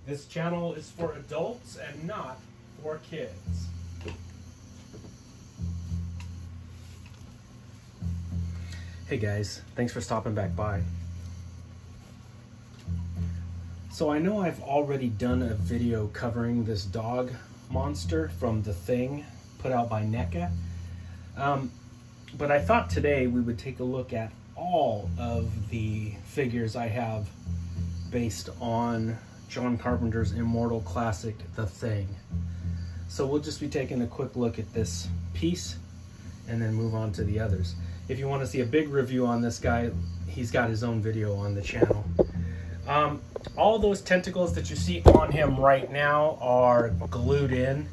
This channel is for adults and not for kids. Hey guys, thanks for stopping back by. So I know I've already done a video covering this dog monster from The Thing, put out by NECA. But I thought today we would take a look at all of the figures I have based on John Carpenter's immortal classic, The Thing. So we'll just be taking a quick look at this piece and then move on to the others. If you want to see a big review on this guy, he's got his own video on the channel. All those tentacles that you see on him right now are glued in.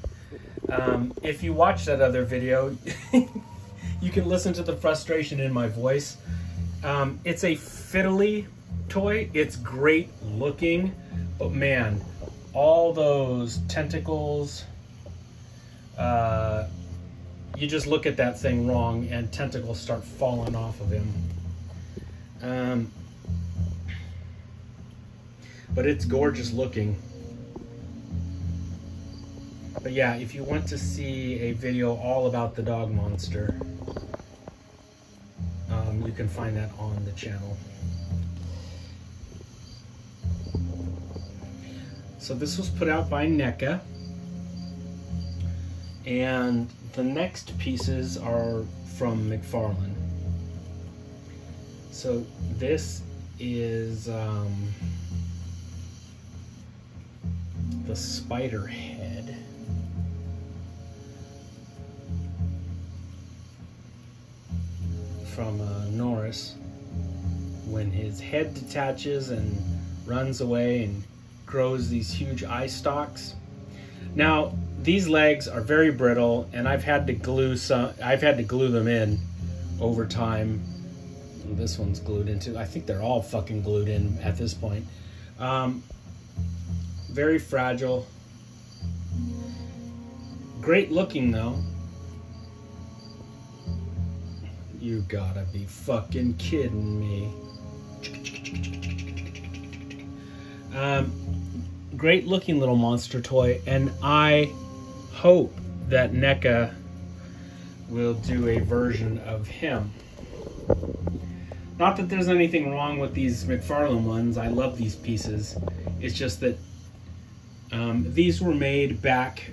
If you watch that other video, you can listen to the frustration in my voice. It's a fiddly toy. It's great looking, but man, all those tentacles, you just look at that thing wrong and tentacles start falling off of him. But it's gorgeous looking. But yeah, if you want to see a video all about the dog monster, you can find that on the channel. So this was put out by NECA, and the next pieces are from McFarlane. So this is the spider head. From Norris, when his head detaches and runs away and grows these huge eye stalks. Now these legs are very brittle, and I've had to glue them in over time. This one's glued into. I think they're all fucking glued in at this point. Very fragile. Great looking though. You gotta be fucking kidding me. Great looking little monster toy, and I hope that NECA will do a version of him. Not that there's anything wrong with these McFarlane ones. I love these pieces. It's just that these were made back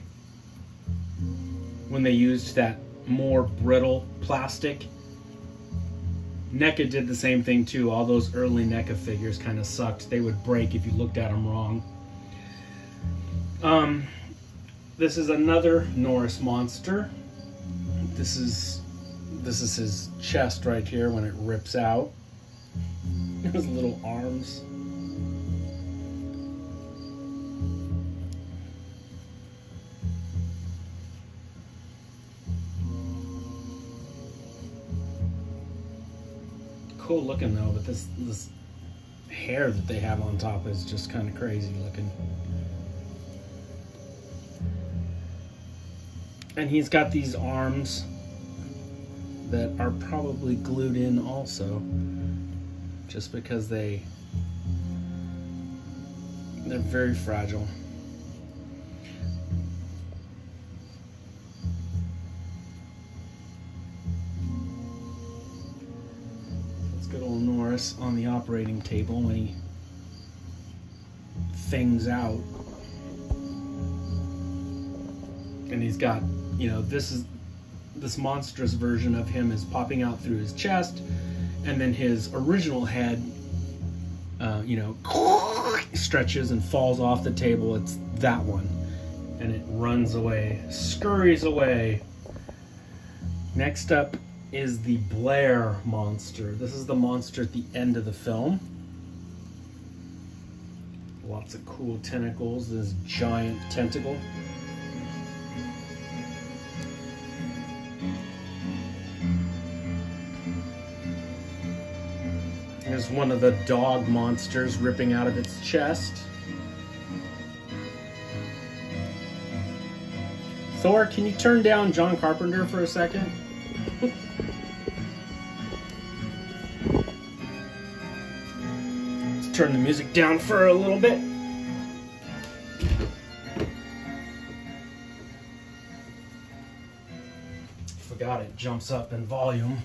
when they used that more brittle plastic. NECA did the same thing too. All those early NECA figures kind of sucked. They would break if you looked at them wrong. This is another Norris monster. This is his chest right here when it rips out. His little arms. Cool looking though, but this hair that they have on top is just kind of crazy looking. And he's got these arms that are probably glued in also, just because they're very fragile. Good old Norris on the operating table when he things out. And he's got, you know, this monstrous version of him is popping out through his chest, and then his original head, you know, stretches and falls off the table. It's that one. And it runs away, scurries away. Next up is the Blair monster. This is the monster at the end of the film. Lots of cool tentacles, this giant tentacle. Here's one of the dog monsters ripping out of its chest. Thor, can you turn down John Carpenter for a second? Let's turn the music down for a little bit. Forgot it jumps up in volume.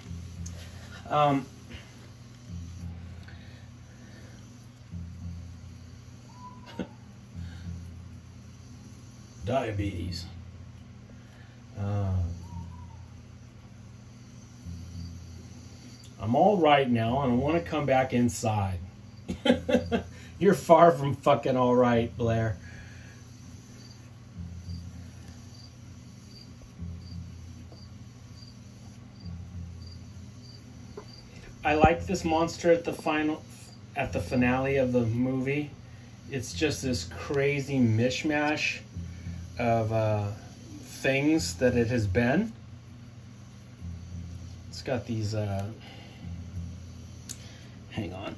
Diabetes. I'm all right now, and I want to come back inside. You're far from fucking all right, Blair. I like this monster at the finale of the movie. It's just this crazy mishmash of things that it has been. It's got these hang on.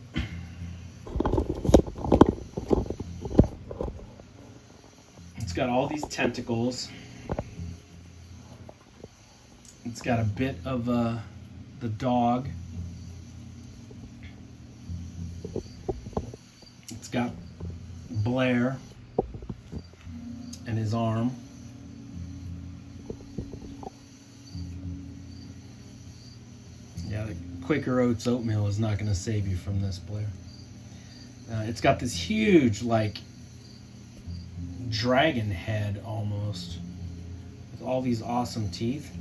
It's got all these tentacles. It's got a bit of the dog. It's got Blair and his arm. Yeah, the Quaker Oats oatmeal is not going to save you from this, Blair. It's got this huge, like, dragon head almost, with all these awesome teeth.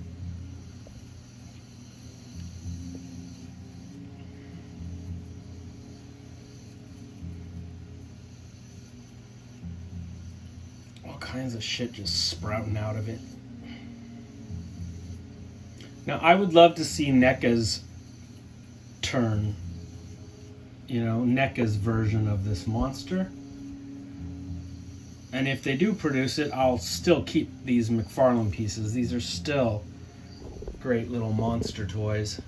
All kinds of shit just sprouting out of it. Now, I would love to see NECA's turn, you know, NECA's version of this monster. And if they do produce it, I'll still keep these McFarlane pieces. These are still great little monster toys.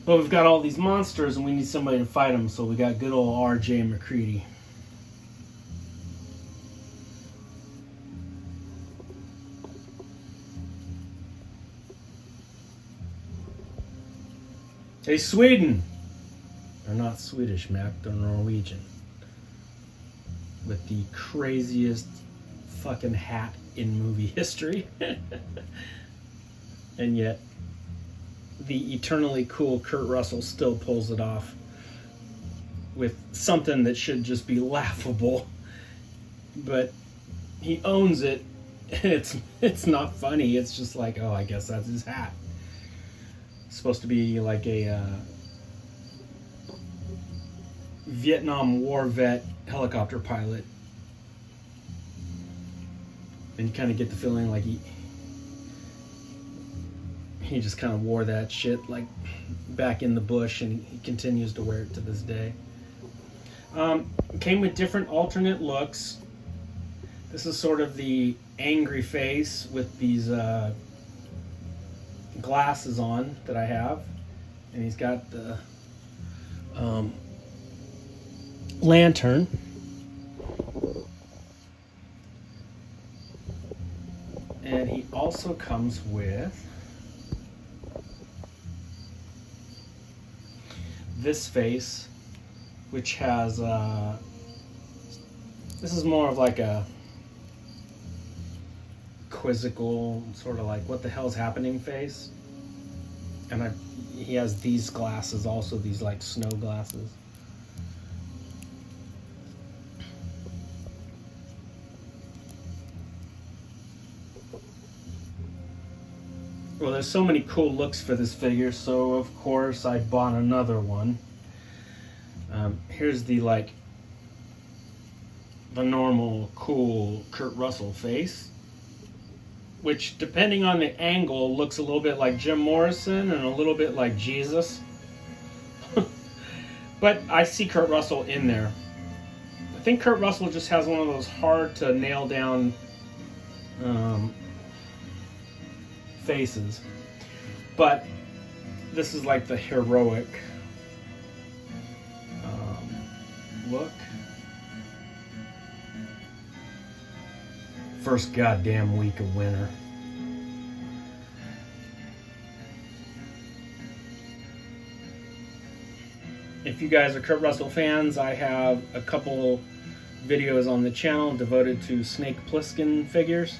But we've got all these monsters and we need somebody to fight them, so we got good old R.J. MacReady. Hey, Sweden! They're not Swedish, Mac, they're Norwegian. With the craziest fucking hat in movie history. And yet, the eternally cool Kurt Russell still pulls it off with something that should just be laughable. But he owns it. It's not funny. It's just like, oh, I guess that's his hat. It's supposed to be like a Vietnam War vet helicopter pilot. And you kind of get the feeling like he just kind of wore that shit like back in the bush, and he continues to wear it to this day. Came with different alternate looks. This is sort of the angry face with these glasses on that I have, and he's got the lantern. And he also comes with this face, which has this is more of like a quizzical, sort of like what the hell's happening face. And he has these glasses also, these like snow glasses. Well, there's so many cool looks for this figure, so of course I bought another one. Here's the like the normal cool Kurt Russell face, which depending on the angle looks a little bit like Jim Morrison and a little bit like Jesus. But I see Kurt Russell in there. I think Kurt Russell just has one of those hard to nail down faces. But this is like the heroic look. First goddamn week of winter. If you guys are Kurt Russell fans, I have a couple videos on the channel devoted to Snake Plissken figures.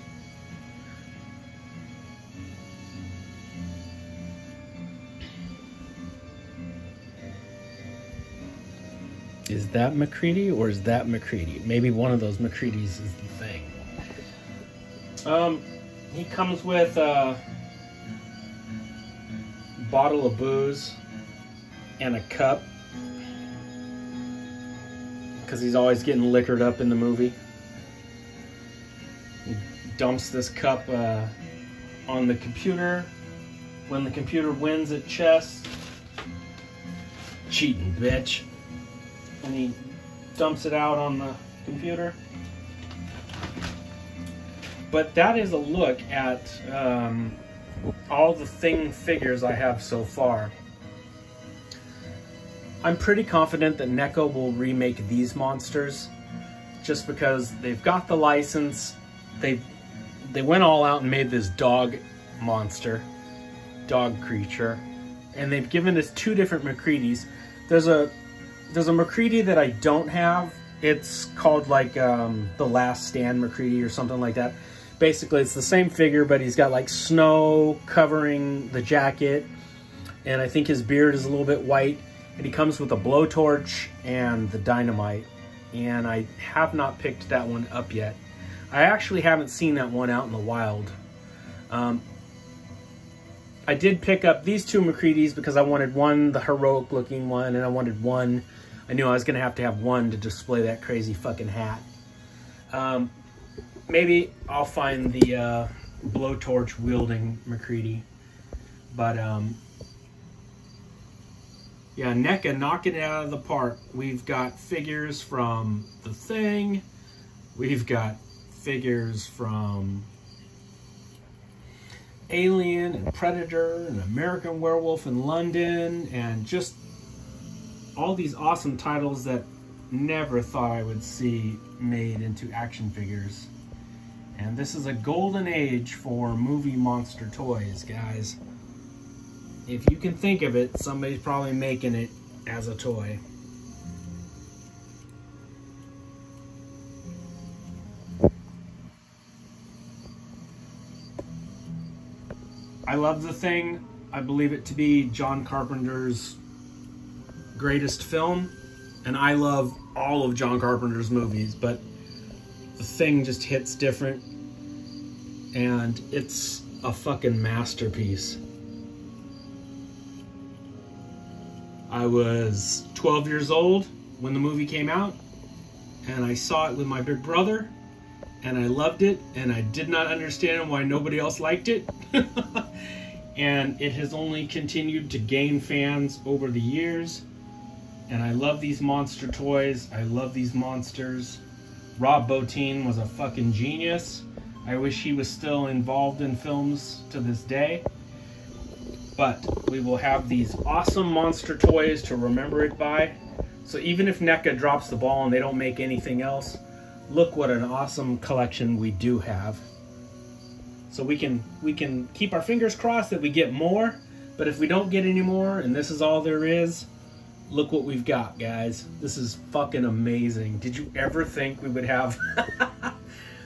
Is that MacReady or is that MacReady? Maybe one of those MacReadys is the thing. He comes with a bottle of booze and a cup, because he's always getting liquored up in the movie. He dumps this cup on the computer. When the computer wins at chess, cheating bitch. And he dumps it out on the computer. But that is a look at all the Thing figures I have so far. I'm pretty confident that NECA will remake these monsters, just because they've got the license. They went all out and made this dog monster, dog creature, and they've given us two different MacReadys. There's a MacReady that I don't have. It's called like The Last Stand MacReady or something like that. Basically, it's the same figure, but he's got like snow covering the jacket, and I think his beard is a little bit white, and he comes with a blowtorch and the dynamite, and I have not picked that one up yet. I actually haven't seen that one out in the wild. I did pick up these two MacReadys because I wanted one, the heroic looking one, and I wanted one, I knew I was gonna have to have one to display that crazy fucking hat. Maybe I'll find the blowtorch wielding MacReady. But yeah, NECA knocking it out of the park. We've got figures from The Thing. We've got figures from Alien and Predator and American Werewolf in London, and just all these awesome titles that never thought I would see made into action figures. And this is a golden age for movie monster toys, guys. If you can think of it, somebody's probably making it as a toy. I love The Thing. I believe it to be John Carpenter's greatest film. And I love all of John Carpenter's movies, but The Thing just hits different. And it's a fucking masterpiece. I was 12 years old when the movie came out, and I saw it with my big brother, and I loved it, and I did not understand why nobody else liked it. And it has only continued to gain fans over the years, and I love these monster toys. I love these monsters. Rob Bottin was a fucking genius. I wish he was still involved in films to this day. But we will have these awesome monster toys to remember it by. So even if NECA drops the ball and they don't make anything else, look what an awesome collection we do have. So we can keep our fingers crossed that we get more, but if we don't get any more and this is all there is, look what we've got, guys. This is fucking amazing. Did you ever think we would have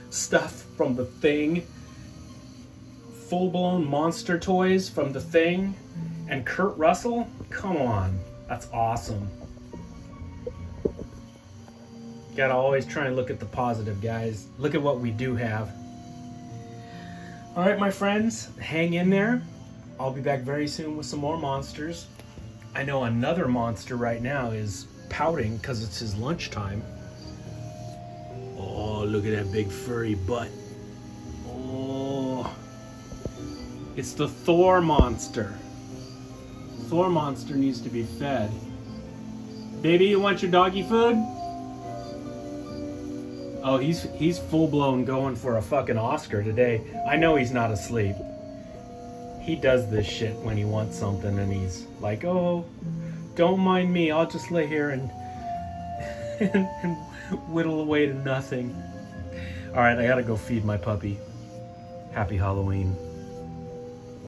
stuff from The Thing? Full-blown monster toys from The Thing? And Kurt Russell? Come on. That's awesome. Gotta always try and look at the positive, guys. Look at what we do have. Alright, my friends, hang in there. I'll be back very soon with some more monsters. I know another monster right now is pouting because it's his lunchtime. Oh, look at that big furry butt. Oh. It's the Thor monster. Thor monster needs to be fed. Baby, you want your doggy food? Oh, he's full-blown going for a fucking Oscar today. I know he's not asleep. He does this shit when he wants something and he's like, oh, don't mind me. I'll just lay here and, and whittle away to nothing. All right, I gotta go feed my puppy. Happy Halloween.